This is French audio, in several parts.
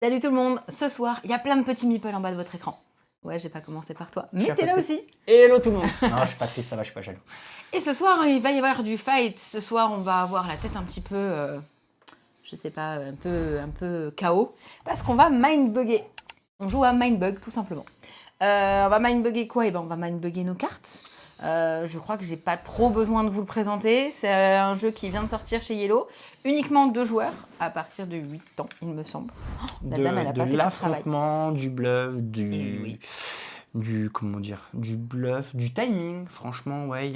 Salut tout le monde, ce soir, il y a plein de petits meeples en bas de votre écran. Ouais, j'ai pas commencé par toi, mais t'es là aussi. Hello tout le monde. Non, je suis pas triste, ça va, je suis pas jaloux. Et ce soir, il va y avoir du fight. Ce soir, on va avoir la tête un petit peu, je sais pas, un peu KO, parce qu'on va mindbugger. On joue à mindbug, tout simplement. On va mindbugger quoi? Et ben, on va mindbugger nos cartes. Je crois que j'ai pas trop besoin de vous le présenter. C'est un jeu qui vient de sortir chez Yellow. Uniquement 2 joueurs, à partir de 8 ans, il me semble. Oh, la dame, elle a pas fait son travail. De l'affrontement, du bluff, Oui. comment dire, du bluff, du timing. Franchement, ouais,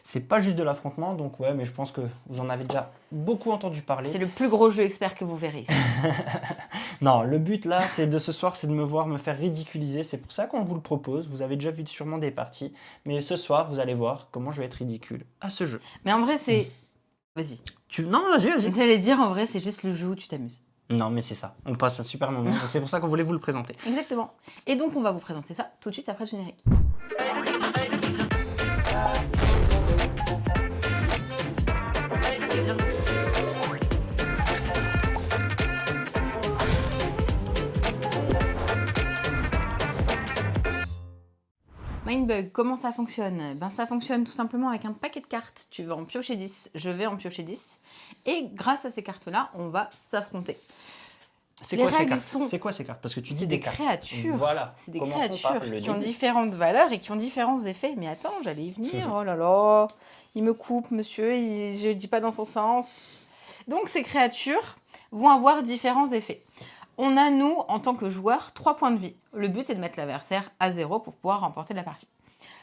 c'est pas juste de l'affrontement, donc ouais, mais je pense que vous en avez déjà beaucoup entendu parler. C'est le plus gros jeu expert que vous verrez ici. Non, le but là, c'est de ce soir, c'est de me voir me faire ridiculiser. C'est pour ça qu'on vous le propose. Vous avez déjà vu sûrement des parties, mais ce soir, vous allez voir comment je vais être ridicule à ce jeu. Mais en vrai, c'est... Vas-y. Non, vas-y. Vous allez dire, en vrai, c'est juste le jeu où tu t'amuses. Non, mais c'est ça. On passe un super moment, donc c'est pour ça qu'on voulait vous le présenter. Exactement. Et donc, on va vous présenter ça tout de suite après le générique. Mindbug, comment ça fonctionne? Ben, ça fonctionne tout simplement avec un paquet de cartes. Tu vas en piocher 10, je vais en piocher 10. Et grâce à ces cartes-là, on va s'affronter. C'est Les quoi ces règles cartes? sont- C'est quoi ces cartes? Parce que tu dis C'est des des cartes. créatures. Voilà. C'est des Commençons par créatures le qui ont début. différentes valeurs et qui ont différents effets. Mais attends, j'allais y venir. Oh là là, il me coupe, monsieur. Je ne dis pas dans son sens. Donc, ces créatures vont avoir différents effets. On a, nous, en tant que joueurs, 3 points de vie. Le but, c'est de mettre l'adversaire à 0 pour pouvoir remporter la partie.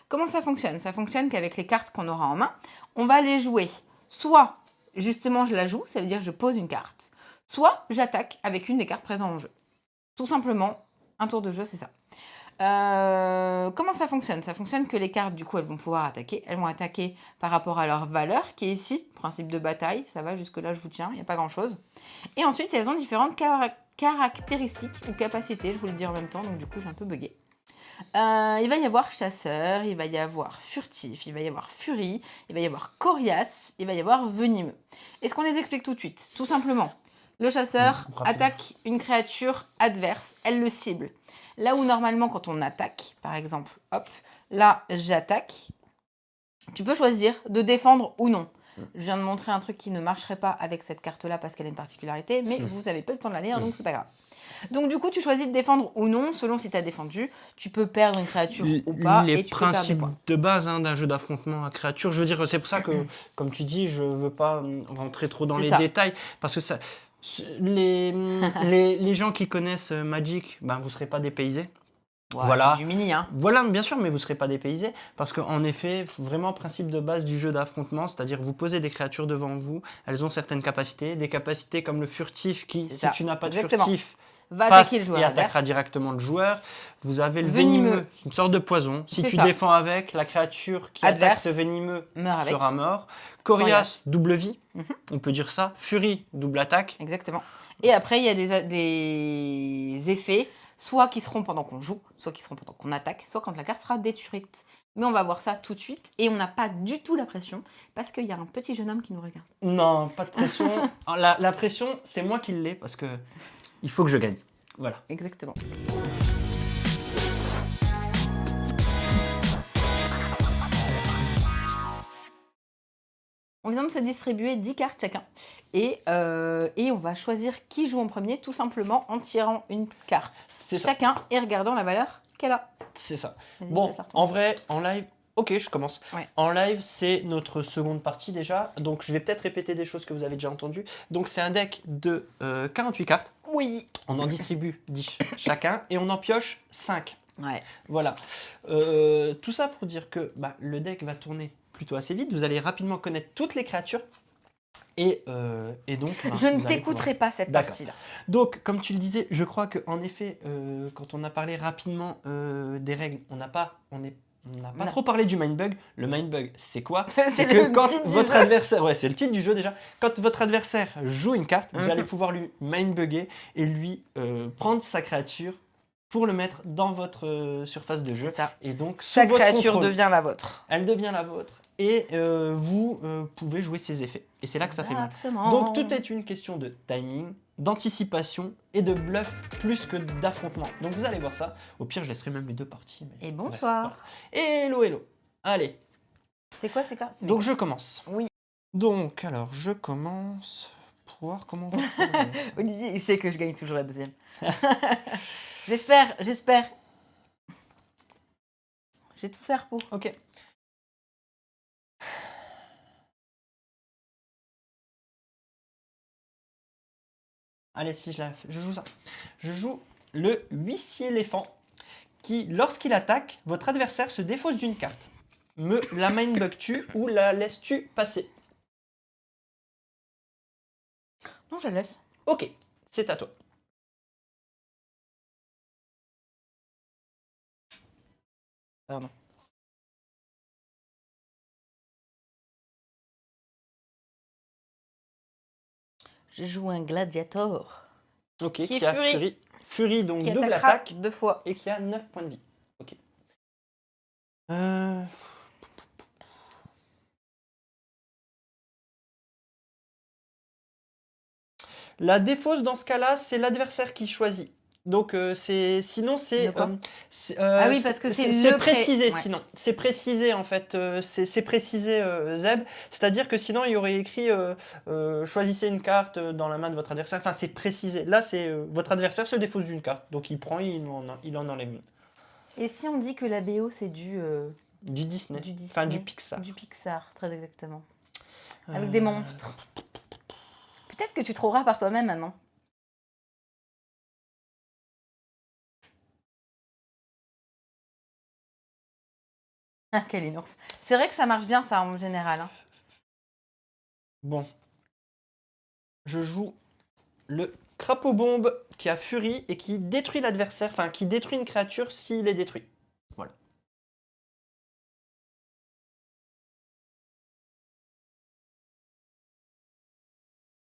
Comment ça fonctionne? Ça fonctionne qu'avec les cartes qu'on aura en main, on va les jouer. Soit, justement, je la joue, ça veut dire que je pose une carte. Soit, j'attaque avec une des cartes présentes en jeu. Tout simplement, un tour de jeu, c'est ça. Comment ça fonctionne? Ça fonctionne que les cartes, du coup, elles vont pouvoir attaquer. Elles vont attaquer par rapport à leur valeur, qui est ici, principe de bataille. Ça va, jusque-là, je vous tiens, il n'y a pas grand-chose. Et ensuite, elles ont différentes caractéristiques ou capacités. Je vous le dis en même temps, donc du coup, j'ai un peu bugué. Il va y avoir chasseur, il va y avoir furtif, il va y avoir furie, il va y avoir coriace, il va y avoir venimeux. Est-ce qu'on les explique tout de suite? Tout simplement. Le chasseur attaque une créature adverse, elle le cible. Là où normalement quand on attaque, par exemple, hop, là j'attaque, tu peux choisir de défendre ou non. Je viens de montrer un truc qui ne marcherait pas avec cette carte-là parce qu'elle a une particularité, mais vous n'avez pas le temps de la lire, donc c'est pas grave. Donc du coup, tu choisis de défendre ou non, selon si tu as défendu. Tu peux perdre une créature ou pas, et tu peux perdre des points. De base d'un jeu d'affrontement à créature, je veux dire, c'est pour ça que, comme tu dis, je veux pas rentrer trop dans les détails, parce que ça, les gens qui connaissent Magic, ben, vous serez pas dépaysés. Ouais, voilà. Du mini, hein. Voilà, bien sûr, mais vous ne serez pas dépaysé parce qu'en effet, vraiment, principe de base du jeu d'affrontement, c'est-à-dire vous posez des créatures devant vous, elles ont certaines capacités, des capacités comme le furtif qui, si tu n'as pas de furtif, va passe attaquer le joueur et attaquera directement le joueur. Vous avez le Venimeux. venimeux, c'est une sorte de poison. Si tu défends avec, la créature qui attaque ce venimeux sera mort. Coriace, double vie, on peut dire ça. Furie, double attaque. Exactement. Et après, il y a des effets, soit qui seront pendant qu'on joue, soit qui seront pendant qu'on attaque, soit quand la carte sera détruite. Mais on va voir ça tout de suite et on n'a pas du tout la pression parce qu'il y a un petit jeune homme qui nous regarde. Non, pas de pression. la pression, c'est moi qui l'ai parce que il faut que je gagne. Voilà. Exactement. On vient de se distribuer 10 cartes chacun et on va choisir qui joue en premier tout simplement en tirant une carte chacun et regardant la valeur qu'elle a. C'est ça. Bon, en vrai, en live, ok, je commence. Ouais. En live, c'est notre seconde partie déjà, donc je vais peut-être répéter des choses que vous avez déjà entendues. Donc c'est un deck de 48 cartes. Oui. On en distribue 10 chacun et on en pioche 5. Ouais. Voilà. Tout ça pour dire que le deck va tourner plutôt assez vite. Vous allez rapidement connaître toutes les créatures. Et donc, je ne t'écouterai pas cette partie-là. Donc, comme tu le disais, je crois qu'en effet, quand on a parlé rapidement des règles, on n'a pas trop parlé du mindbug. Le mindbug, c'est quoi? C'est que quand votre adversaire, c'est le titre du jeu déjà, quand votre adversaire joue une carte, vous allez pouvoir lui mindbugger et lui prendre sa créature pour le mettre dans votre surface de jeu. Ça. Et donc, sa créature devient la vôtre. Elle devient la vôtre. Et vous pouvez jouer ses effets. Et c'est là que ça fait mal. Donc tout est une question de timing, d'anticipation et de bluff plus que d'affrontement. Donc vous allez voir ça. Au pire, je laisserai même les deux parties. Mais... Et bonsoir. Hello, hello. Allez. C'est quoi ces cartes? Donc je commence. Oui. Donc, alors, je commence pour voir comment on va Olivier, il sait que je gagne toujours la deuxième. J'espère. Je vais tout faire pour. Ok. Allez, si je joue ça. Je joue le huissier éléphant qui, lorsqu'il attaque, votre adversaire se défausse d'une carte. La mindbug tue ou la laisse-tu passer? Non, je la laisse. Ok, c'est à toi. Pardon. Je joue un gladiator. Ok, qui a Fury. Fury, donc Qui double attaquera attaque 2 fois. et qui a 9 points de vie. Ok. La défausse dans ce cas-là, c'est l'adversaire qui choisit. Donc sinon c'est De quoi ah oui, parce que c'est c'est le précisé ouais. sinon c'est précisé en fait c'est précisé Zeb, c'est-à-dire que sinon il y aurait écrit choisissez une carte dans la main de votre adversaire, enfin c'est précisé, là c'est votre adversaire se défausse d'une carte, donc il prend, il en enlève une. Et si on dit que la BO c'est du Disney, Disney, enfin du Pixar. Du Pixar, très exactement. Avec des monstres. Peut-être que tu trouveras par toi-même maintenant. Ah, quel ours. C'est vrai que ça marche bien ça en général. Hein. Bon. Je joue le crapaud bombe qui a furie et qui détruit l'adversaire, enfin qui détruit une créature s'il est détruit. Voilà.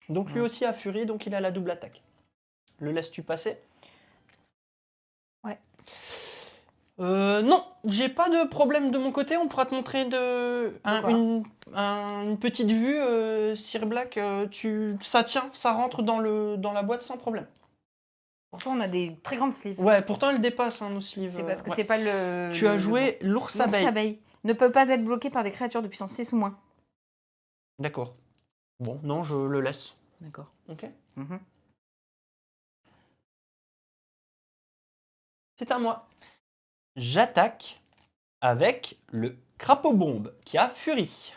Donc lui aussi a furie, donc il a la double attaque. Le laisses-tu passer? Ouais. Non, j'ai pas de problème de mon côté. On pourra te montrer une petite vue, Sir Black. Ça tient, ça rentre dans la boîte sans problème. Pourtant, on a des très grandes sleeves. Ouais, pourtant elle dépasse nos sleeves. C'est parce que ouais. c'est pas le. Tu as joué l'ours abeille. Ne peut pas être bloqué par des créatures de puissance 6 ou moins. D'accord. Bon, non, je le laisse. D'accord. Ok. Mhm. C'est à moi. J'attaque avec le crapaud bombe qui a furie.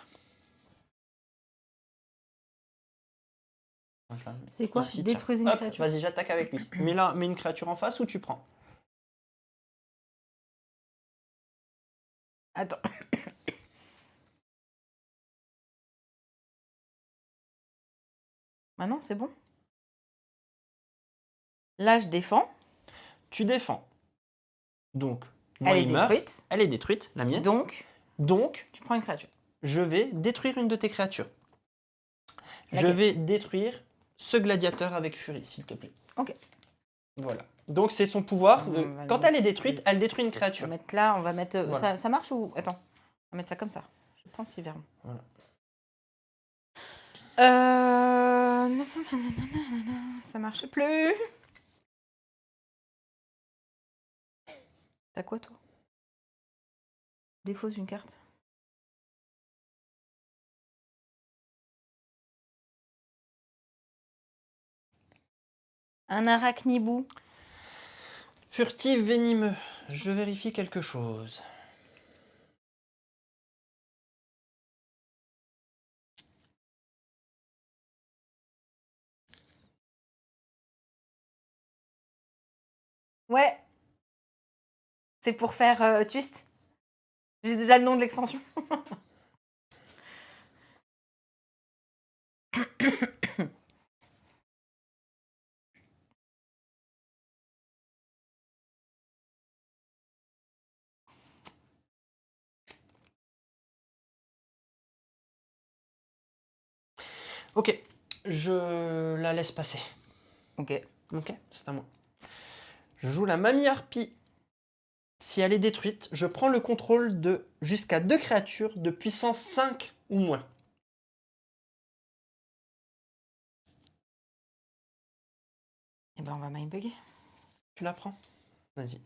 C'est quoi? Ici, Détruisez une créature. Vas-y, j'attaque avec lui. Mets une créature en face ou tu prends? Attends. Ah non, c'est bon. Là, je défends. Tu défends. Donc, elle est détruite. Elle est détruite, la mienne. Donc, tu prends une créature. Je vais détruire une de tes créatures. Je vais détruire ce gladiateur avec furie, s'il te plaît. Ok. Voilà. Donc c'est son pouvoir. Quand elle est détruite, elle détruit une créature. On va mettre là, on va mettre. Voilà. Ça marche ou. Attends. On va mettre ça comme ça. Je prends ce verbe. Voilà. Ça marche plus. T'as quoi toi? Défausse une carte. Un arachnibou. Furtif venimeux. Je vérifie quelque chose. Ouais. C'est pour faire twist. J'ai déjà le nom de l'extension. Ok, je la laisse passer. Ok. Ok, c'est à moi. Je joue la mamie harpie. Si elle est détruite, je prends le contrôle de jusqu'à 2 créatures de puissance 5 ou moins. Et ben on va mindbugger. Tu la prends? Vas-y.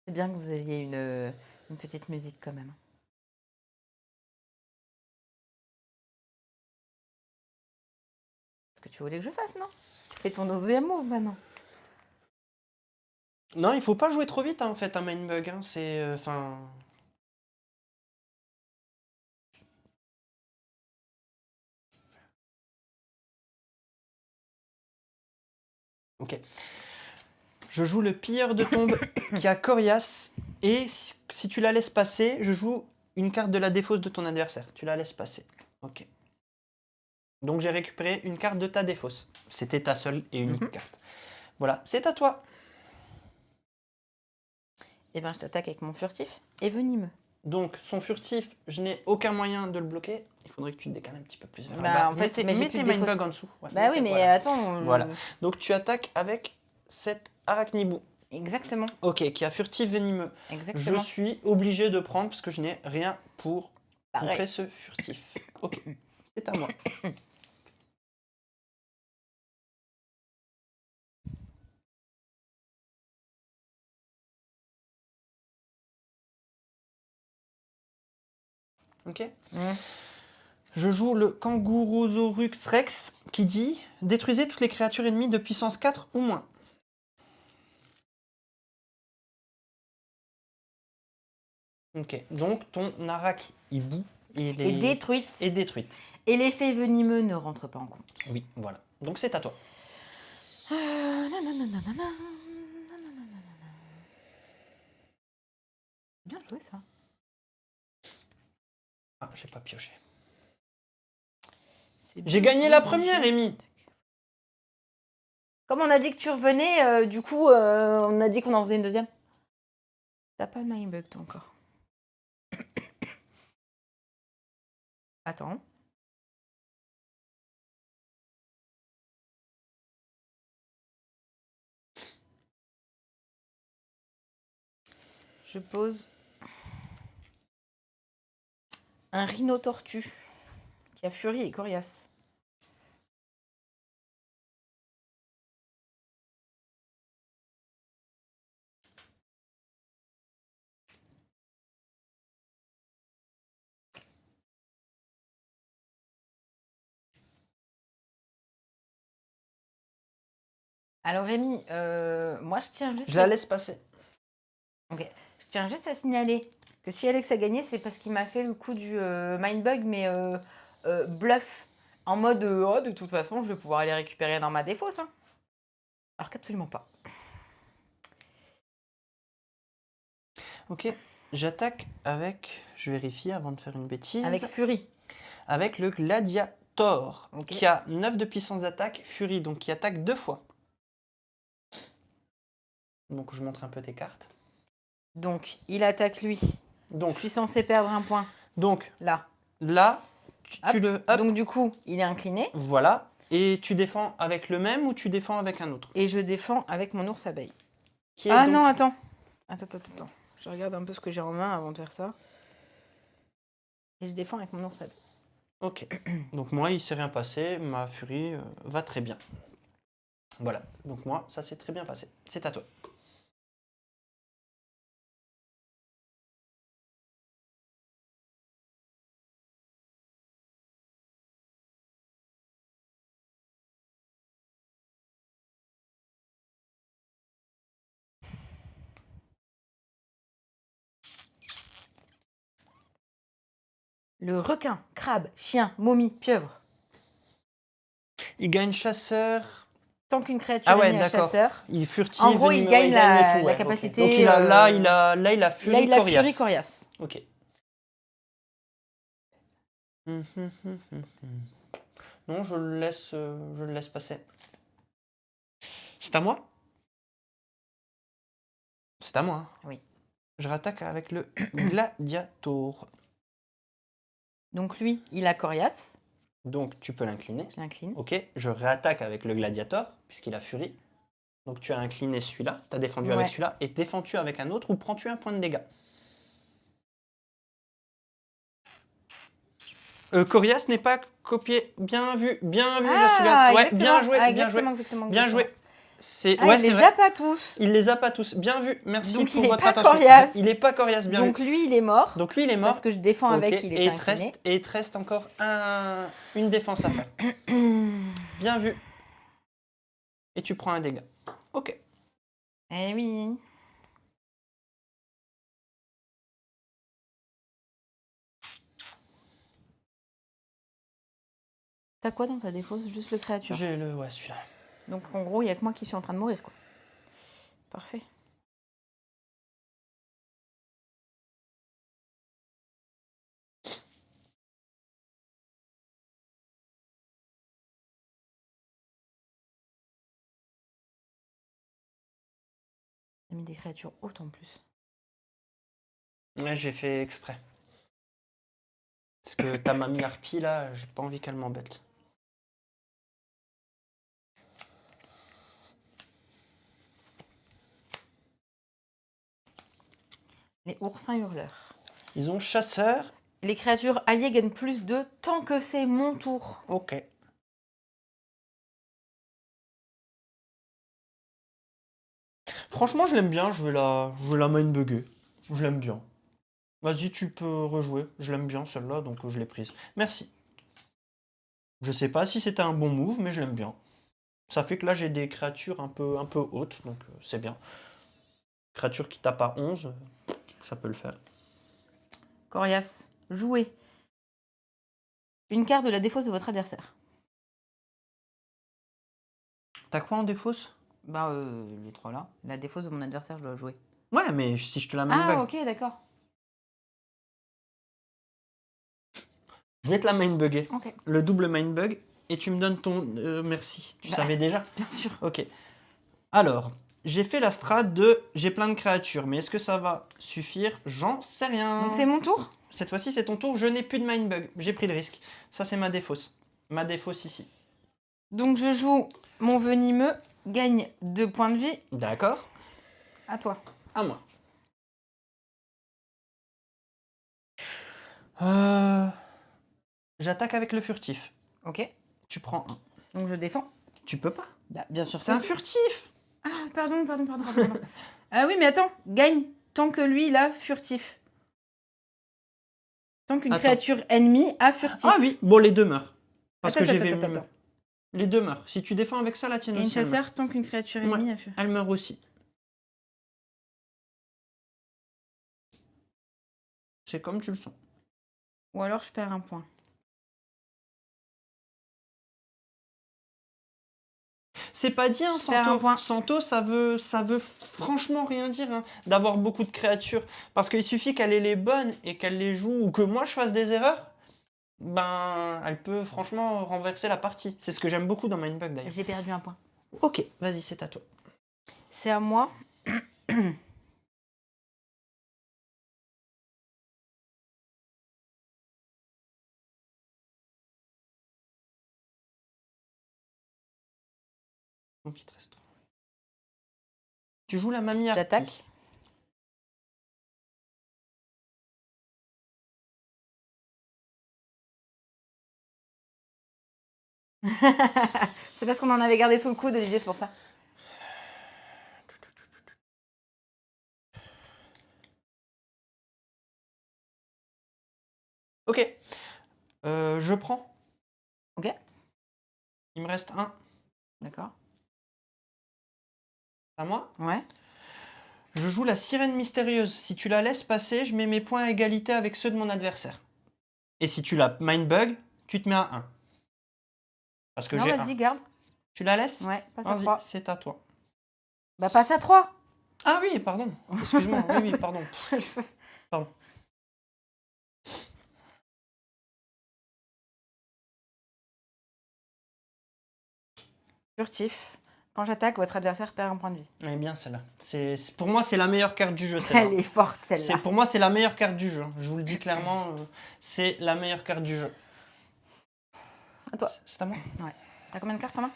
C'est bien que vous aviez une petite musique quand même. Ce que tu voulais que je fasse, non? Fais ton deuxième move maintenant. Non, il faut pas jouer trop vite, hein, en fait, un mindbug. Hein. C'est... Enfin... Ok. Je joue le pilleur de tombe qui a Corias. Et si tu la laisses passer, je joue une carte de la défausse de ton adversaire. Tu la laisses passer. Ok. Donc j'ai récupéré une carte de ta défausse. C'était ta seule et unique carte. Voilà, c'est à toi. Eh ben je t'attaque avec mon furtif et venimeux. Donc son furtif, je n'ai aucun moyen de le bloquer. Il faudrait que tu te décales un petit peu plus vers Bah, là. en fait, mets j'ai tes plus de défausse. mindbugs en dessous. Ouais, Bah oui, mais voilà. attends. Voilà. Donc tu attaques avec cette arachnibou. Exactement. Ok, qui a furtif venimeux. Exactement. Je suis obligé de prendre parce que je n'ai rien pour Pareil. contrer ce furtif. Ok, c'est à moi. Ok. Je joue le Kangourosaurus Rex qui dit « Détruisez toutes les créatures ennemies de puissance 4 ou moins ». Ok, donc ton Arak-Hibou est détruite. est détruite. Et l'effet venimeux ne rentre pas en compte. Oui, voilà. Donc c'est à toi. Bien joué ça. Ah, j'ai pas pioché. C'est J'ai bien gagné joué, la bien première, joué. Amy. Comme on a dit que tu revenais, du coup, on a dit qu'on en faisait une deuxième. T'as pas de mindbug toi encore. Attends. Je pose un rhino-tortue qui a furie et coriace. Alors Rémi, moi je tiens juste Je la laisse passer. Ok. Je tiens juste à signaler que si Alex a gagné, c'est parce qu'il m'a fait le coup du mindbug, mais bluff. En mode, oh, de toute façon, je vais pouvoir aller récupérer dans ma défausse. Hein. Alors qu'absolument pas. Ok, j'attaque avec... Je vérifie avant de faire une bêtise. Avec Fury. Avec le Gladiator, Ok. qui a 9 de puissance d'attaque, Fury, donc qui attaque 2 fois. Donc je montre un peu tes cartes. Donc, il attaque lui. Donc, Je suis censé perdre un point. Donc, là, tu le up. Donc, du coup, il est incliné. Voilà. Et tu défends avec le même ou tu défends avec un autre? Et je défends avec mon ours abeille. Qui est Ah donc... non, attends. Attends. Je regarde un peu ce que j'ai en main avant de faire ça. Et je défends avec mon ours abeille. Ok. Donc moi, il s'est rien passé. Ma furie va très bien. Voilà. Donc moi, ça s'est très bien passé. C'est à toi. Le requin, crabe, chien, momie, pieuvre. Il gagne chasseur. Tant qu'une créature ennemie a chasseur. Il furtive. En gros, il gagne la tout, ouais, capacité. Okay. Donc là, il a furie, là, il a coriace. furie coriace. Ok. Non, je le laisse passer. C'est à moi? C'est à moi. Hein. Oui. Je rattaque avec le Gladiator. Donc lui, il a coriace. Donc tu peux l'incliner. Je l'incline. Ok, je réattaque avec le gladiator, puisqu'il a furie. Donc tu as incliné celui-là, tu as défendu avec Ouais. celui-là, et défends-tu avec un autre ou prends-tu un point de dégâts? Corias n'est pas copié. Bien vu, je suis bien. Ouais, bien joué, bien joué. Exactement. Bien joué. C'est Ah, ouais, il c'est les vrai. a pas tous. Il les a pas tous. Bien vu. Merci Donc, pour il est votre pas attention. coriace. Il est pas coriace, bien Donc vu. lui, il est mort. Donc lui, il est mort. Parce que je défends Ok, avec, il est incliné. Et il te reste encore une défense à faire. Bien vu. Et tu prends un dégât. Ok. Eh oui. T'as quoi dans ta défausse? Juste le créature. J'ai le ouais, celui-là. Donc en gros, il n'y a que moi qui suis en train de mourir, quoi. Parfait. J'ai mis des créatures hautes en plus. Ouais, j'ai fait exprès. Parce que ta mamie harpie là, j'ai pas envie qu'elle m'embête. Les oursins hurleurs. Ils ont chasseur. Les créatures alliées gagnent plus de tant que c'est mon tour. Ok. Franchement, je l'aime bien. Je vais la mindbugger. Je l'aime bien. Vas-y, tu peux rejouer. Je l'aime bien celle-là, donc je l'ai prise. Merci. Je sais pas si c'était un bon move, mais je l'aime bien. Ça fait que là, j'ai des créatures un peu hautes, donc c'est bien. Créature qui tape à 11, ça peut le faire. Corias, jouez. Une carte de la défausse de votre adversaire. T'as quoi en défausse? Bah, les trois là. La défausse de mon adversaire, je dois jouer. Ouais, mais si je te la mindbug. Ah, ok, d'accord. Je vais te la mindbugger. Ok, Le double mindbug. Et tu me donnes ton... merci. Tu Bah. savais déjà? bien sûr. Ok. Alors, j'ai fait la strat de... J'ai plein de créatures, mais est-ce que ça va suffire? J'en sais rien. Donc c'est mon tour? Cette fois-ci, c'est ton tour. Je n'ai plus de mindbug. J'ai pris le risque. Ça, c'est ma défausse. Ma défausse ici. Donc je joue mon venimeux, gagne 2 points de vie. D'accord. À toi. À moi. J'attaque avec le furtif. Ok. Tu prends un. Donc je défends. Tu peux pas. Bah, bien sûr. C'est un furtif. Ah, pardon. Ah oui, mais attends, gagne tant que lui, il a furtif. Tant qu'une Attends. créature ennemie a furtif. Ah oui, bon, les deux meurent. Parce que Attends, j'ai attends. Les deux meurent. Si tu défends avec ça, la tienne Et une aussi. Elle meurt. chasseur, tant qu'une créature ennemie a furtif. Elle meurt aussi. C'est comme tu le sens. Ou alors je perds un point. C'est pas dit, hein, Je perds un Santo. point. Santo, ça veut franchement rien dire, hein, d'avoir beaucoup de créatures. Parce qu'il suffit qu'elle ait les bonnes et qu'elle les joue, ou que moi je fasse des erreurs, ben, elle peut franchement renverser la partie. C'est ce que j'aime beaucoup dans Mindbug d'ailleurs. J'ai perdu un point. Ok, vas-y, c'est à toi. C'est à moi. Donc il te reste 3. Tu joues la mamie harpie. J'attaque. C'est parce qu'on en avait gardé sous le coude, Olivier, c'est pour ça. Ok. Je prends. Ok. Il me reste un. D'accord. À moi. Ouais. Je joue la sirène mystérieuse. Si tu la laisses passer, je mets mes points à égalité avec ceux de mon adversaire. Et si tu la mindbug, tu te mets à 1. Parce que Non, j'ai vas-y, 1. garde. Tu la laisses? Ouais, passe à Vas-y, 3. c'est à toi. Bah, passe à 3. Ah oui, pardon. Excuse-moi. Oui, pardon. Pardon. Furtif. Quand j'attaque, votre adversaire perd un point de vie. Elle est bien celle-là. Pour moi, c'est la meilleure carte du jeu, celle-là. Elle est forte, celle-là. Pour moi, c'est la meilleure carte du jeu. Je vous le dis clairement, c'est la meilleure carte du jeu. À toi. C'est à moi. Ouais. T'as combien de cartes en main?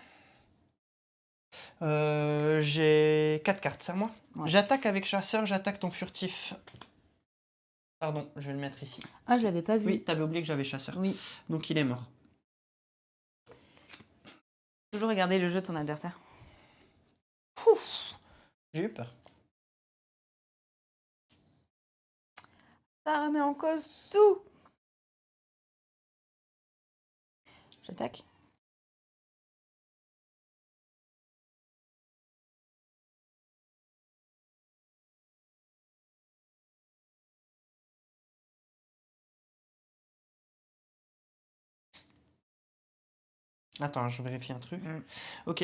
J'ai 4 cartes, c'est à moi. Ouais. J'attaque avec chasseur, j'attaque ton furtif. Pardon, je vais le mettre ici. Ah, je l'avais pas vu. Oui, t'avais oublié que j'avais chasseur. Oui. Donc il est mort. Toujours regarder le jeu de ton adversaire. Ouf, j'ai eu peur. Ça remet en cause tout. J'attaque. Attends, je vérifie un truc. Mm. Ok.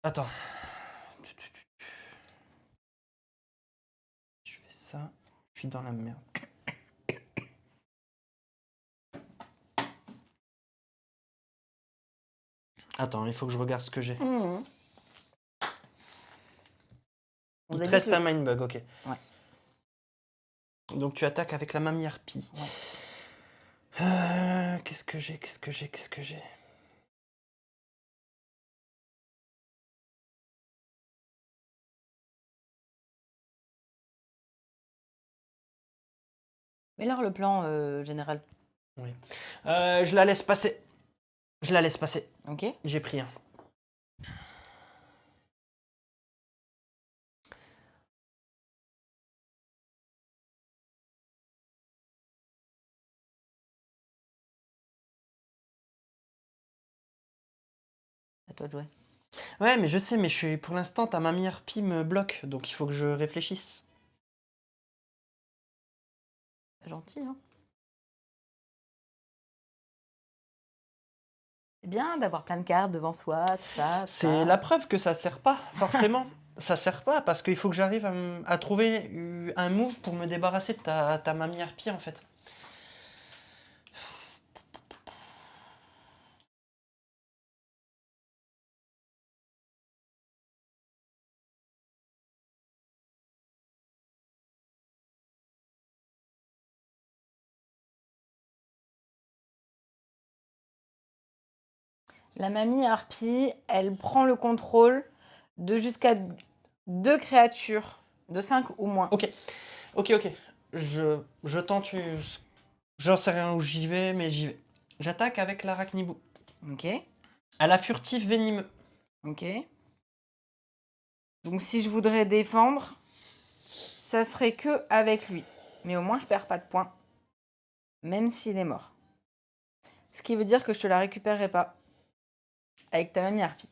Attends. Je fais ça. Je suis dans la merde. Attends, il faut que je regarde ce que j'ai. Mmh. Il te reste un mindbug, ok. Ouais. Donc tu attaques avec la mamie harpie. Ouais. Qu'est-ce que j'ai? Qu'est-ce que j'ai? Qu'est-ce que j'ai? Mais là, le plan général. Oui. Je la laisse passer. Je la laisse passer. Ok. J'ai pris un. À toi de jouer. Ouais, mais je sais, mais pour l'instant, ta mamie harpie me bloque, donc il faut que je réfléchisse. Gentil, hein. C'est bien d'avoir plein de cartes devant soi, tout ça. C'est la preuve que ça sert pas, forcément. Ça sert pas, parce qu'il faut que j'arrive à trouver un move pour me débarrasser de ta mamie harpie, en fait. La mamie harpie, elle prend le contrôle de jusqu'à 2 créatures de 5 ou moins. Ok. Je tente. J'en sais rien où j'y vais, mais j'y vais. J'attaque avec l'arachnibou. Ok. À la furtif venimeux. Ok. Donc si je voudrais défendre, ça serait que avec lui. Mais au moins, je perds pas de points. Même s'il est mort. Ce qui veut dire que je te la récupérerai pas. Avec ta mamie harpie.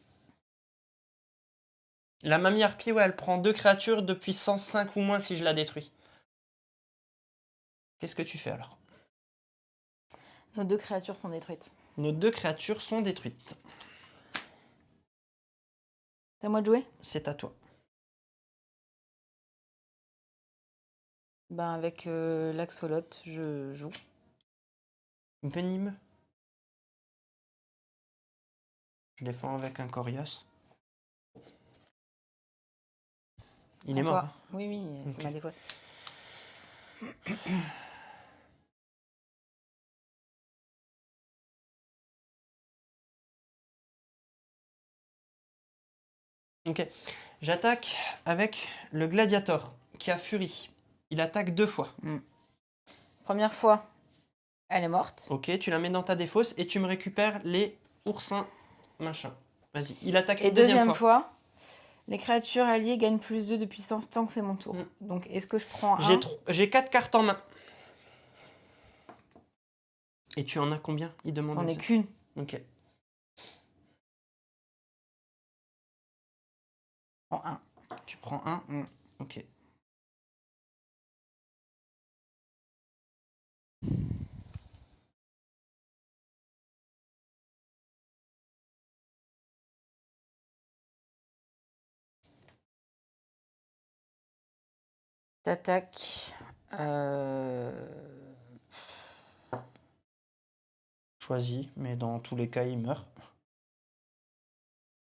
La mamie harpie, ouais, elle prend 2 créatures de puissance 5 ou moins si je la détruis. Qu'est-ce que tu fais alors? Nos 2 créatures sont détruites. Nos 2 créatures sont détruites. C'est à moi de jouer? C'est à toi. Ben avec l'axolote, je joue. Venimeux. Je défends avec un Corios. Il À est mort. toi. Hein. Oui, oui, c'est Ok. ma défausse. Ok. J'attaque avec le gladiator qui a furie. Il attaque 2 fois. Première fois, elle est morte. Ok, tu la mets dans ta défausse et tu me récupères les oursins machin. Vas-y, il attaque Et une deuxième deuxième fois. fois, les créatures alliées gagnent plus 2 de puissance tant que c'est mon tour. Donc est-ce que je prends un? J'ai 4 cartes en main. Et tu en as combien? Il demande. J'en ai qu'une. Ok. Je prends un. Tu prends un. Ok. T'attaques. Choisis, mais dans tous les cas, il meurt.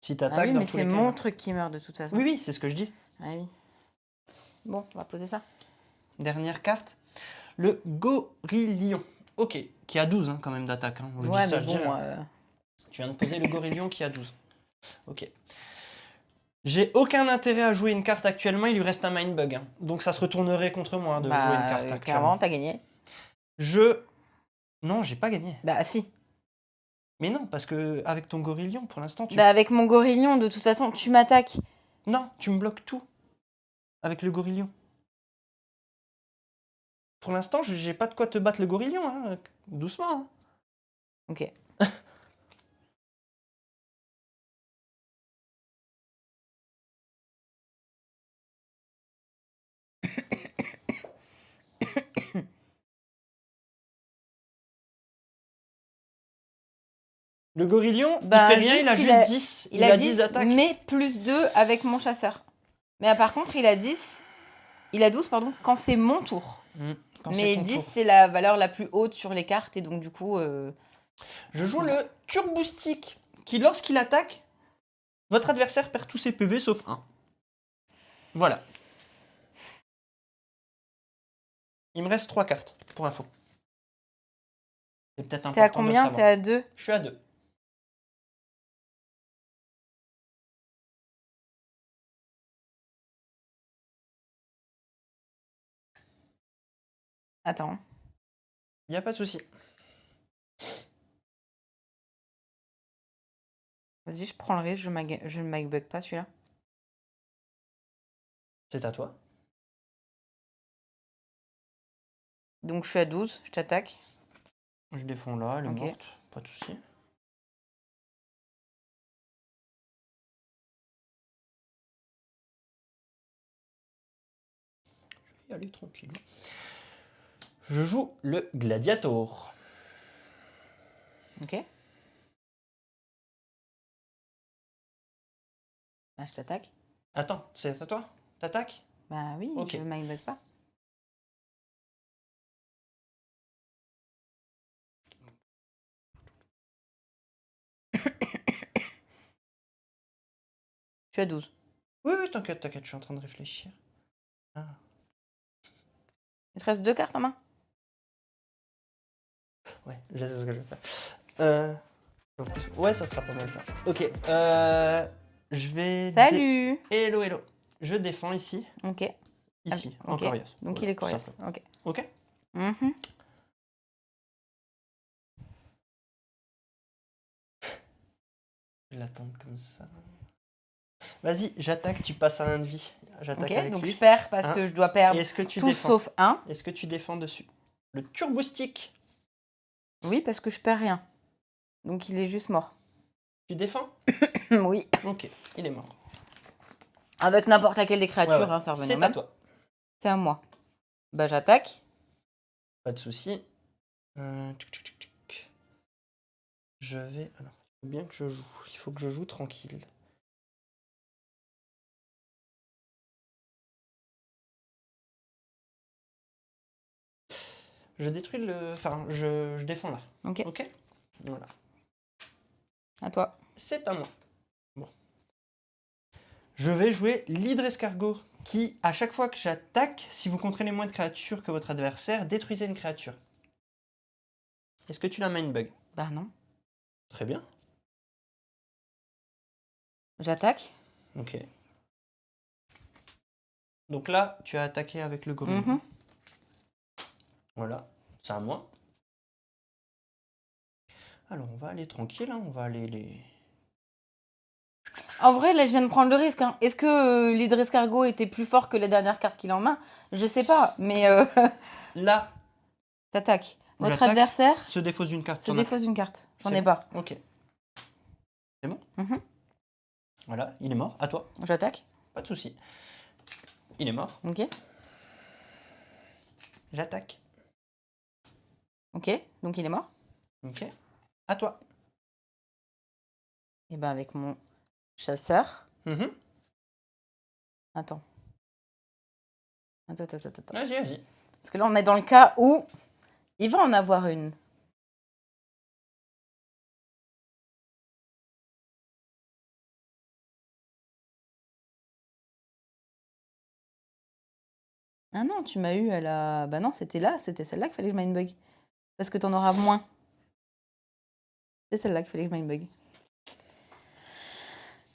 Si Ah t'attaques, oui, dans mais tous c'est les cas. mon truc qui meurt de toute façon. Oui, oui, c'est ce que je dis. Ah oui. Bon, on va poser ça. Dernière carte. Le Gorillion. Ok, qui a 12 hein, quand même d'attaque. Hein. Je Ouais, dis ça, mais je dis bon. rien. Tu viens de poser le Gorillion qui a 12. Ok. J'ai aucun intérêt à jouer une carte actuellement, il lui reste un Mindbug. Hein. Donc ça se retournerait contre moi de jouer une carte actuellement. Clairement, t'as gagné. Non, j'ai pas gagné. Bah, si. Mais non, parce que avec ton Gorillion, pour l'instant, Bah, avec mon Gorillion, de toute façon, tu m'attaques. Non, tu me bloques tout. Avec le Gorillion. Pour l'instant, j'ai pas de quoi te battre le Gorillion. Hein. Doucement. Hein. Ok. Le Gorillion, Bah, il fait rien, il a juste, juste 10. Il a 10 10, d'attaque. mais plus 2 avec mon chasseur. Mais par contre, il a 10. Il a 12, pardon, quand c'est mon tour. Quand Mais c'est ton 10, tour. c'est la valeur la plus haute sur les cartes, et donc du coup... Je joue le Turboustique, qui lorsqu'il attaque, votre adversaire perd tous ses PV sauf 1. Voilà. Il me reste 3 cartes, pour info. C'est peut-être T'es à important de le combien? T'es savoir. à 2? Je suis à 2. Attends. Il n'y a pas de souci. Vas-y, je prends le risque, je ne MacBug pas celui-là. C'est à toi. Donc je suis à 12, je t'attaque. Je défonds là, elle est Ok. morte. Pas de souci. Je vais y aller tranquille. Je joue le Gladiator. Ok. Bah, je t'attaque. Attends, c'est à toi? T'attaques? Bah oui, Ok. je MacBug pas. Je suis à 12. Oui, oui, t'inquiète, t'inquiète, je suis en train de réfléchir. Ah. Il te reste 2 cartes en main? Ouais, je sais ce que je vais faire. Ouais, ça sera pas mal ça. Ok, je vais... Salut. Hello, hello. Je défends ici. Ok. Ici, Ok. en coriace. Donc Voilà, il est tout coriace. simplement. Ok. Ok. Mhm. Je vais l'attendre comme ça. Vas-y, j'attaque, tu passes à 1 de vie. J'attaque Ok, avec donc lui. je perds parce Hein. que je dois Et perdre est-ce que tu tout défends? sauf 1. Est-ce que tu défends dessus? Le Turboustique. Oui, parce que je perds rien. Donc il est juste mort. Tu défends? Oui. Ok, il est mort. Avec n'importe laquelle des créatures, Ouais, ouais. hein, ça revenait au C'est à même. toi. C'est à moi. Bah j'attaque. Pas de souci. Tuc, tuc, tuc, tuc. Je vais... Alors, il faut bien que je joue. Il faut que je joue tranquille. Je détruis le... Enfin, je défends là. Ok. Ok. Voilà. À toi. C'est à moi. Bon. Je vais jouer l'hydre escargot qui, à chaque fois que j'attaque, si vous contrôlez moins de créatures que votre adversaire, détruisez une créature. Est-ce que tu l'as Mindbug? Bah non. Très bien. J'attaque. Ok. Donc là, tu as attaqué avec le gorille. Mhm. Voilà. C'est à moi. Alors, on va aller tranquille, hein. On va aller les... En vrai, là, je viens de prendre le risque. Hein. Est-ce que l'hydre escargot était plus fort que la dernière carte qu'il a en main? Je sais pas, mais Là, t'attaques. Votre j'attaque, adversaire se défausse d'une carte. se T'en as défausse d'une carte. J'en C'est ai bon pas. Ok. C'est bon Mhm. Voilà, il est mort. À toi. J'attaque. Pas de souci. Il est mort. Ok. J'attaque. Ok. Donc il est mort. Ok. À toi. Et ben avec mon chasseur. Mhm. Attends. Attends. Vas-y, vas-y. Parce que là, on est dans le cas où il va en avoir une. Ah non, tu m'as eu à la... Bah non, c'était là, c'était celle-là qu'il fallait que je mindbug. Parce que t'en auras moins. C'est celle-là qu'il fallait que je mindbug.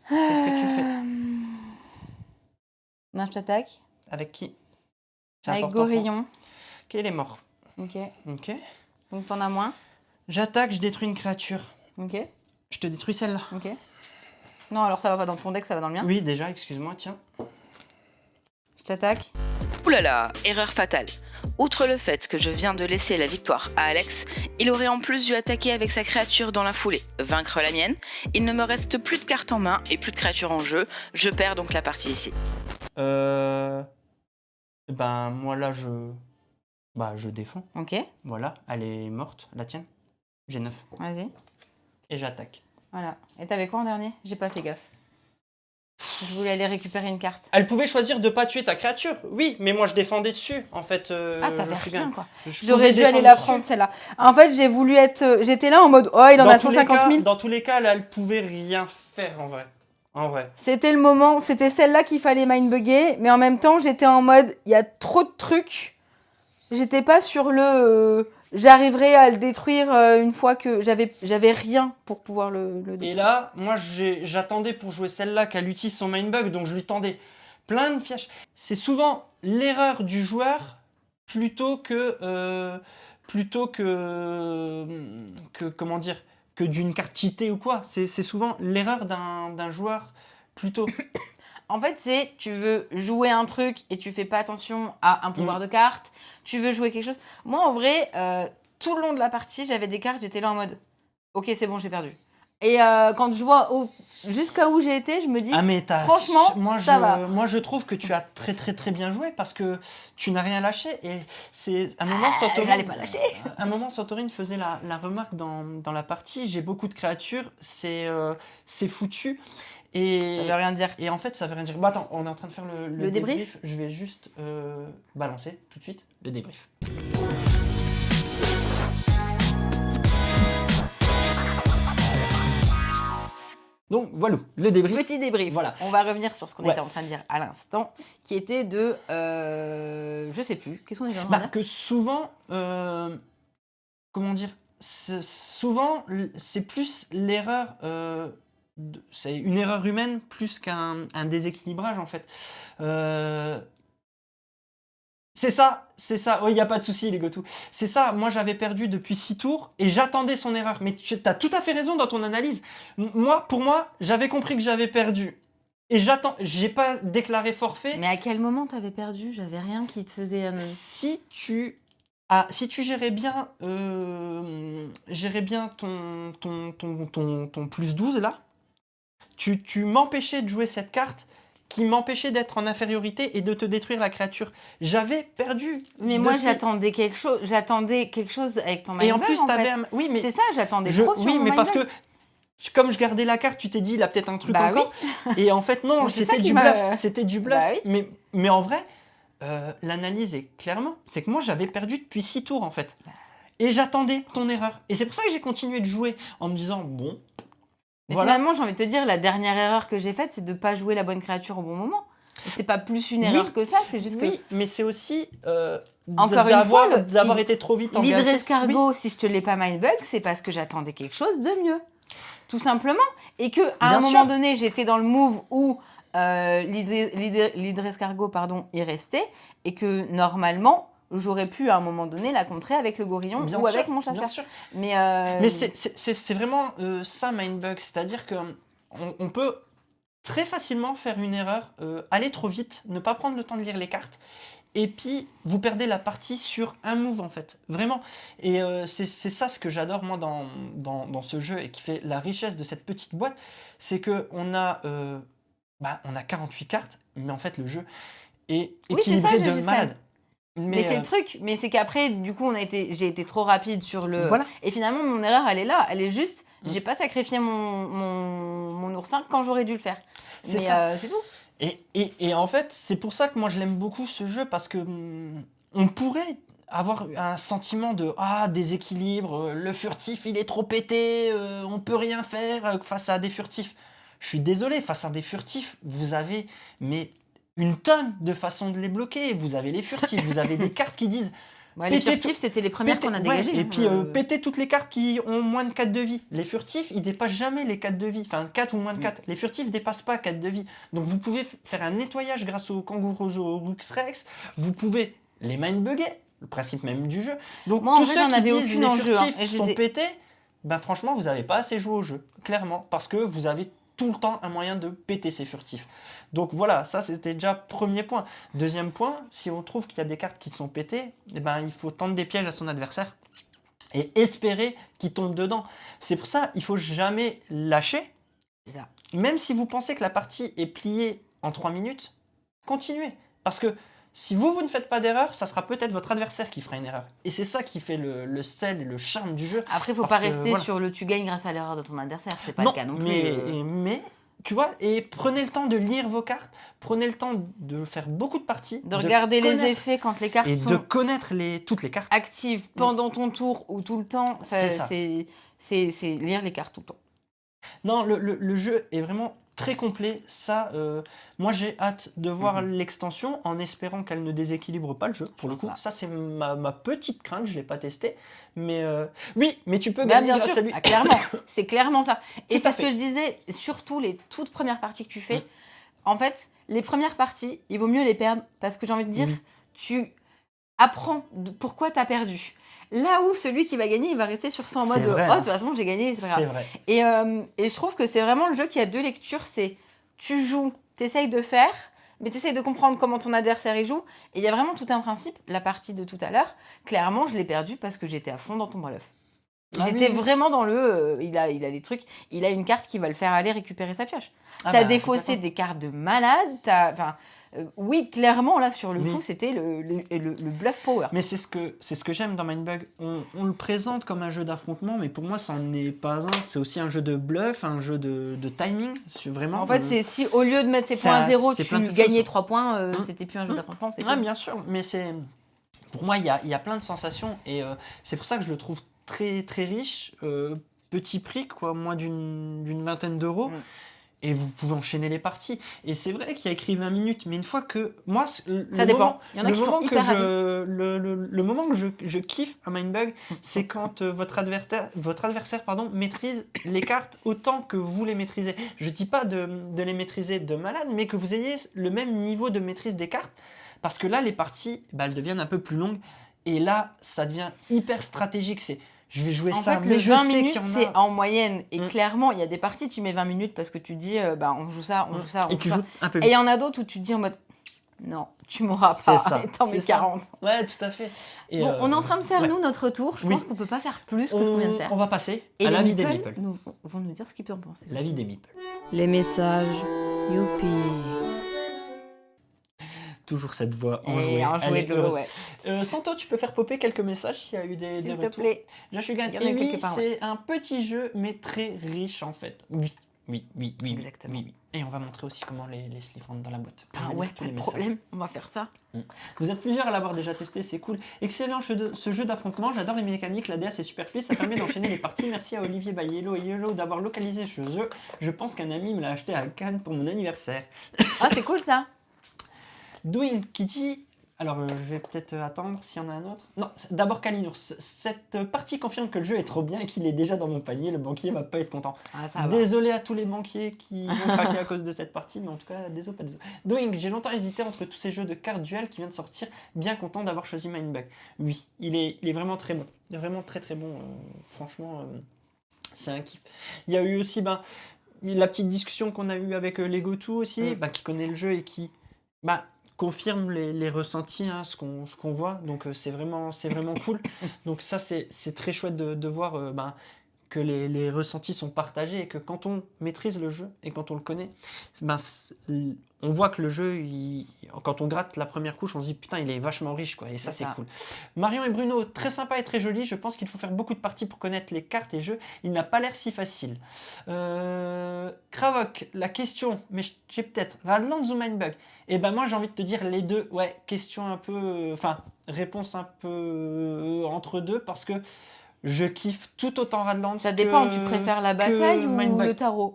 Qu'est-ce que tu fais? Non, je t'attaque. Avec qui? Avec Gorillon. Ok, il est mort. Ok. Ok. Donc t'en as moins. J'attaque, je détruis une créature. Ok. Je te détruis celle-là. Ok. Non, alors ça va pas dans ton deck, ça va dans le mien. Oui, déjà, excuse-moi, tiens. Je t'attaque. Ouh là là, erreur fatale. Outre le fait que je viens de laisser la victoire à Alex, il aurait en plus dû attaquer avec sa créature dans la foulée, vaincre la mienne. Il ne me reste plus de cartes en main et plus de créatures en jeu. Je perds donc la partie ici. Ben, moi là, je défends. Ok. Voilà, elle est morte, la tienne. J'ai 9. Vas-y. Et j'attaque. Voilà. Et t'avais quoi en dernier? J'ai pas fait gaffe. Je voulais aller récupérer une carte. Elle pouvait choisir de pas tuer ta créature, oui, mais moi je défendais dessus, en fait. Ah, t'avais je suis rien, bien. quoi. Je J'aurais pouvais dû aller défendre la dessus. prendre, celle-là. En fait, j'ai voulu être... J'étais là en mode, oh, il en a 150 000. Dans tous les cas, là, elle pouvait rien faire, en vrai. En vrai. C'était le moment, c'était celle-là qu'il fallait mindbugger, mais en même temps, j'étais en mode, il y a trop de trucs. J'étais pas sur le... j'arriverai à le détruire une fois que j'avais rien pour pouvoir le détruire. Et là, moi, j'attendais pour jouer celle-là qu'elle utilise son main bug, donc je lui tendais plein de fiaches. C'est souvent l'erreur du joueur plutôt que comment dire, que d'une carte cheatée ou quoi. C'est souvent l'erreur d'un joueur plutôt. En fait, c'est tu veux jouer un truc et tu fais pas attention à un pouvoir de carte. Tu veux jouer quelque chose. Moi, en vrai, tout le long de la partie, j'avais des cartes, j'étais là en mode ok, c'est bon, j'ai perdu. Et quand je vois jusqu'à où j'ai été, je me dis Ah mais franchement, ça va. moi je trouve que tu as très très très bien joué parce que tu n'as rien lâché et c'est un moment j'allais pas lâcher. Un moment Santorine faisait la remarque dans la partie, j'ai beaucoup de créatures, c'est foutu. Et Ça veut rien dire. Et en fait, ça veut rien dire. Bon, attends, on est en train de faire le débrief. Je vais juste balancer tout de suite le débrief. Donc voilà, le débrief. Petit débrief. Voilà. On va revenir sur ce qu'on Ouais. était en train de dire à l'instant, qui était de... je sais plus. Qu'est-ce qu'on était en train de dire? Que souvent, comment dire, souvent, c'est plus l'erreur... c'est une erreur humaine plus qu'un déséquilibrage, en fait. C'est ça, oui, il n'y a pas de souci, les go-to. C'est ça, moi j'avais perdu depuis 6 tours et j'attendais son erreur. Mais tu as tout à fait raison dans ton analyse. Pour moi, j'avais compris que j'avais perdu. Et j'ai pas déclaré forfait. Mais à quel moment t'avais perdu? J'avais rien qui te faisait... Si tu gérais bien, ton plus 12 là, tu m'empêchais de jouer cette carte qui m'empêchait d'être en infériorité et de te détruire la créature. J'avais perdu. Mais moi j'attendais quelque chose avec ton mindbug. Et en plus, oui, mais c'est ça, j'attendais trop sur oui, mon mais parce mindbug. que comme je gardais la carte, tu t'es dit il a peut-être un truc Bah encore. Et en fait non, Mais c'est c'était ça qui du m'a- bluff. C'était du bluff. Bah oui. Mais en vrai, l'analyse est clairement, c'est que moi j'avais perdu depuis 6 tours en fait. Et j'attendais ton erreur. Et c'est pour ça que j'ai continué de jouer en me disant bon. Mais Voilà. finalement, j'ai envie de te dire, la dernière erreur que j'ai faite, c'est de pas jouer la bonne créature au bon moment. Et c'est pas plus une erreur que ça, c'est juste Oui, mais c'est aussi Encore une fois, d'avoir été trop vite que engagé. l'hydre escargot, si je te l'ai pas mindbug, c'est parce que j'attendais quelque chose de mieux. Tout simplement. Et que à Bien un moment sûr. donné, j'étais dans le move où l'hydre escargot, il restait, et que normalement, j'aurais pu à un moment donné la contrer avec le gorillon Bien ou sûr, avec mon bien chasseur. sûr. Mais c'est vraiment ça, mindbug. C'est-à-dire qu'on peut très facilement faire une erreur, aller trop vite, ne pas prendre le temps de lire les cartes, et puis vous perdez la partie sur un move, en fait. Vraiment. Et c'est ça ce que j'adore, moi, dans ce jeu, et qui fait la richesse de cette petite boîte, c'est qu'on a, on a 48 cartes, mais en fait, le jeu est Oui, c'est ça, équilibré j'ai de juste malade. Mais c'est le truc, mais c'est qu'après, du coup, j'ai été trop rapide sur le... Voilà. Et finalement, mon erreur, elle est là. Elle est juste, j'ai pas sacrifié mon oursin quand j'aurais dû le faire. C'est Mais ça. c'est tout. Et en fait, c'est pour ça que moi, je l'aime beaucoup, ce jeu, parce que on pourrait avoir un sentiment de déséquilibre, le furtif, il est trop pété, on peut rien faire face à des furtifs. Je suis désolé, face à des furtifs, vous avez une tonne de façons de les bloquer. Vous avez les furtifs, vous avez des cartes qui disent Ouais, les péter furtifs, c'était les premières qu'on a péter- ouais, dégagées. et puis péter toutes les cartes qui ont moins de 4 de vie. Les furtifs, ils dépassent jamais les 4 de vie. Enfin, 4 ou moins de 4. Les furtifs dépassent pas 4 de vie. Donc vous pouvez faire un nettoyage grâce aux Kangourozo Rex. Vous pouvez les mindbugger, le principe même du jeu. Donc Moi, en tous vrai, ceux j'en qui avais disent aucune les en jeu, hein, furtifs et je sont les ai- pétés, ben franchement, vous n'avez pas assez joué au jeu, clairement. Parce que vous avez tout le temps un moyen de péter ces furtifs. Donc voilà, ça c'était déjà premier point. Deuxième point, si on trouve qu'il y a des cartes qui sont pétées, eh ben, il faut tendre des pièges à son adversaire et espérer qu'il tombe dedans. C'est pour ça il faut jamais lâcher. C'est ça. Même si vous pensez que la partie est pliée en 3 minutes, continuez. Parce que si vous ne faites pas d'erreur, ça sera peut-être votre adversaire qui fera une erreur. Et c'est ça qui fait le sel et le charme du jeu. Après, il faut Parce pas que, rester voilà. sur le tu gagnes grâce à l'erreur de ton adversaire. C'est pas Non, le cas non plus. mais tu vois, et prenez le temps de lire vos cartes, prenez le temps de faire beaucoup de parties, De regarder les connaître- effets quand les cartes et sont de connaître toutes les cartes. actives pendant ton tour ou tout le temps. C'est ça. C'est lire les cartes tout le temps. Non, le jeu est vraiment très complet. Ça, moi j'ai hâte de voir l'extension en espérant qu'elle ne déséquilibre pas le jeu. Pour le coup, ça c'est ma petite crainte, je ne l'ai pas testé. Mais oui, mais tu peux Bah, gagner bien grâce sûr, à lui. clairement. C'est clairement ça. Et Tout à c'est ce que fait. je disais, surtout les toutes premières parties que tu fais. En fait, les premières parties, il vaut mieux les perdre parce que j'ai envie de dire, tu apprends pourquoi tu as perdu. Là où celui qui va gagner, il va rester sur ça en C'est mode vrai, oh, hein. de toute façon, j'ai gagné, c'est pas grave. C'est vrai. Et je trouve que c'est vraiment le jeu qui a deux lectures. C'est tu joues, t'essayes de faire, mais t'essayes de comprendre comment ton adversaire y joue. Et il y a vraiment tout un principe. La partie de tout à l'heure, clairement, je l'ai perdue parce que j'étais à fond dans ton bras l'œuf. Ah J'étais oui. vraiment dans il a des trucs, il a une carte qui va le faire aller récupérer sa pioche. Ah T'as bah, défaussé complètement. des cartes de malade, oui, clairement, là, sur le Oui. coup, c'était le bluff power. Mais c'est ce que j'aime dans Mindbug. On le présente comme un jeu d'affrontement, mais pour moi, ça n'en est pas un. C'est aussi un jeu de bluff, un jeu de timing. Vraiment. En fait, c'est si au lieu de mettre ses ça- points à zéro, c'est tu plein de gagnais choses. 3 points, c'était plus un jeu Hum. d'affrontement, c'est Ah, tout. bien sûr, mais pour moi, il y a plein de sensations et c'est pour ça que je le trouve très très riche. Petit prix, quoi, moins d'une vingtaine d'euros. Mm. Et vous pouvez enchaîner les parties. Et c'est vrai qu'il y a écrit 20 minutes, mais une fois que. Moi, Ça dépend. Il y en a qui sont hyper ravis. le moment que je kiffe à Mindbug, c'est quand votre adversaire maîtrise les cartes autant que vous les maîtrisez. Je dis pas de les maîtriser de malade, mais que vous ayez le même niveau de maîtrise des cartes. Parce que là, les parties, elles deviennent un peu plus longues. Et là, ça devient hyper stratégique. Je vais jouer En ça, fait, mais le je 20 sais minutes, qu'il y en c'est a. en moyenne. Et Mm. clairement, il y a des parties, tu mets 20 minutes parce que tu dis, on joue ça, on joue ça, on Et joue tu ça. joues un peu Et il vite. y en a d'autres où tu te dis en mode, non, tu m'auras C'est pas. ça, Et t'en c'est mets ça. 40. Ouais, tout à fait. Et, Bon, on est en train de faire, ouais. nous, notre tour. Je Oui. pense qu'on peut pas faire plus que ce qu'on vient de faire. On va passer Et à les l'avis des meeples meeples. vont nous dire ce qu'ils en pensent. L'avis des meeples. Les messages, youpi. Toujours cette voix Et enjouée. enjoué Elle est de Lolo, heureuse. ouais. Santo, tu peux faire popper quelques messages s'il y a eu des S'il te retours. plaît. Jashugan. Il y en a Et eu oui, quelque part, c'est un petit jeu, mais très riche en fait. Oui. Exactement. Oui. Et on va montrer aussi comment les sleeves rentrent dans la boîte. Ah Je vais ouais, lire tous pas les de messages. problème. On va faire ça. Vous êtes plusieurs à l'avoir déjà testé, c'est cool. Excellent ce jeu d'affrontement, j'adore les mécaniques, la DS est super fluide, ça permet d'enchaîner les parties. Merci à Olivier Bayello et Yellow d'avoir localisé ce jeu. Je pense qu'un ami me l'a acheté à Cannes pour mon anniversaire. Ah, c'est cool ça. Doing qui dit... Alors, je vais peut-être attendre s'il y en a un autre. Non, d'abord Kalinours. Cette partie confirme que le jeu est trop bien et qu'il est déjà dans mon panier. Le banquier va pas être content. Ah, ça va. Désolé à tous les banquiers qui vont craquer à cause de cette partie, mais en tout cas, désolé, pas désolé. Doing, j'ai longtemps hésité entre tous ces jeux de cartes duel qui viennent de sortir. Bien content d'avoir choisi Mindbug. Oui, il est vraiment très bon. Il est vraiment très très bon. Franchement, c'est un kiff. Il y a eu aussi la petite discussion qu'on a eue avec Lego 2 aussi, qui connaît le jeu et qui confirme les ressentis, hein, ce qu'on voit. Donc c'est vraiment cool. Donc ça, c'est très chouette de voir que les ressentis sont partagés et que quand on maîtrise le jeu et quand on le connaît, on voit que le jeu, quand on gratte la première couche, on se dit putain, il est vachement riche, quoi. Et ça, c'est cool. Marion et Bruno, très sympa et très joli. Je pense qu'il faut faire beaucoup de parties pour connaître les cartes et jeux. Il n'a pas l'air si facile. Kravok, la question, mais j'ai peut-être Radlands ou Mindbug. Et moi, j'ai envie de te dire les deux. Ouais, question un peu, réponse un peu entre deux parce que je kiffe tout autant Radlands. Ça dépend, tu préfères la bataille ou Mindbug. le tarot?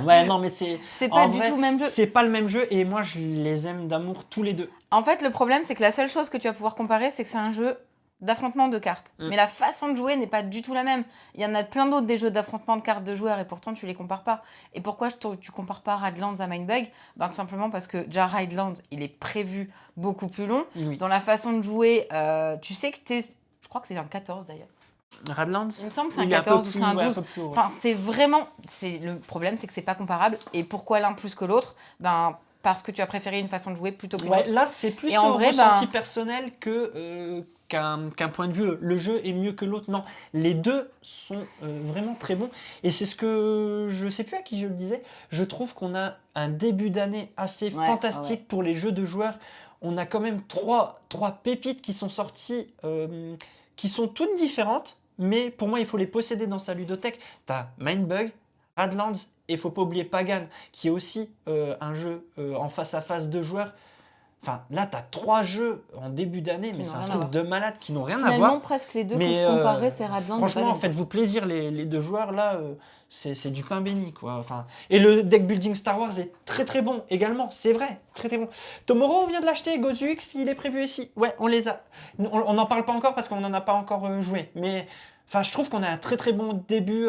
Ouais, non, mais c'est pas en du vrai, tout le même jeu. C'est pas le même jeu et moi, je les aime d'amour tous les deux. En fait, le problème, c'est que la seule chose que tu vas pouvoir comparer, c'est que c'est un jeu d'affrontement de cartes. Mais la façon de jouer n'est pas du tout la même. Il y en a plein d'autres des jeux d'affrontement de cartes de joueurs et pourtant tu les compares pas. Et pourquoi tu compares pas Radlands à Mindbug ? Tout simplement parce que déjà Radlands, il est prévu beaucoup plus long. Oui. Dans la fason de jouer, tu sais que je crois que c'est un 14 d'ailleurs. Radlands, Il me semble que c'est un il est 14 ou peu c'est un plus- 12. peu plus haut, ouais. Enfin, c'est vraiment... Le problème, c'est que c'est pas comparable. Et pourquoi l'un plus que l'autre ? Parce que tu as préféré une façon de jouer plutôt que Ouais, l'autre. là, c'est plus Et en un vrai, ressenti personnel qu'un point de vue. Le jeu est mieux que l'autre. Non, les deux sont vraiment très bons. Et c'est ce que je sais plus à qui je le disais. Je trouve qu'on a un début d'année assez fantastique pour les jeux de joueurs. On a quand même trois pépites qui sont sorties, qui sont toutes différentes. Mais pour moi, il faut les posséder dans sa ludothèque. T'as Mindbug, Radlands et il faut pas oublier Pagan, qui est aussi un jeu en face à face de joueurs. Enfin, là, tu as 3 jeux en début d'année, mais c'est un truc de malade qui n'ont rien à Finalement, voir. presque les deux que Mais je comparais, c'est Radlands. franchement, faites-vous plaisir, les deux joueurs, là, c'est du pain béni, quoi. Enfin, et le deck building Star Wars est très très bon également, c'est vrai, très très bon. Tomorrow, on vient de l'acheter, Gozu X, il est prévu ici. Ouais, on les a. On n'en parle pas encore parce qu'on n'en a pas encore joué, mais... Enfin, je trouve qu'on a un très très bon début,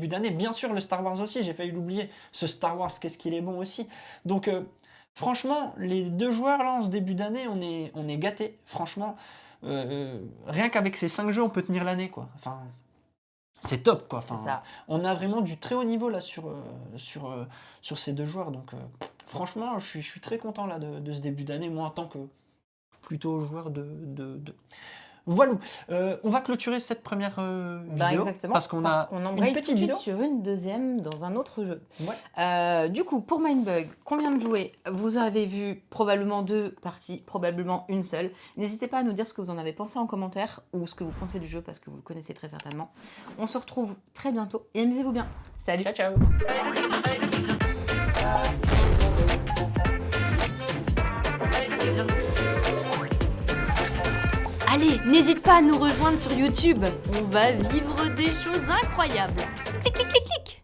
d'année. Bien sûr, le Star Wars aussi, j'ai failli l'oublier. Ce Star Wars, qu'est-ce qu'il est bon aussi. Donc, franchement, les deux joueurs là en ce début d'année, on est gâtés. Franchement, rien qu'avec ces 5 jeux, on peut tenir l'année, quoi. Enfin, c'est top, quoi. Enfin, on a vraiment du très haut niveau là sur ces deux joueurs. Donc, franchement, je suis très content là de ce début d'année, moi en tant que plutôt joueur de... Voilà, on va clôturer cette première vidéo exactement, parce qu'on a embraye une petite tout de suite vidéo sur une deuxième dans un autre jeu. Ouais. Du coup, pour Mindbug, qu'on vient de jouer, vous avez vu probablement 2 parties, probablement une seule. N'hésitez pas à nous dire ce que vous en avez pensé en commentaire ou ce que vous pensez du jeu parce que vous le connaissez très certainement. On se retrouve très bientôt et amusez-vous bien. Salut. Ciao, ciao. Allez, n'hésite pas à nous rejoindre sur YouTube. On va vivre des choses incroyables. Clic, clic, clic, clic.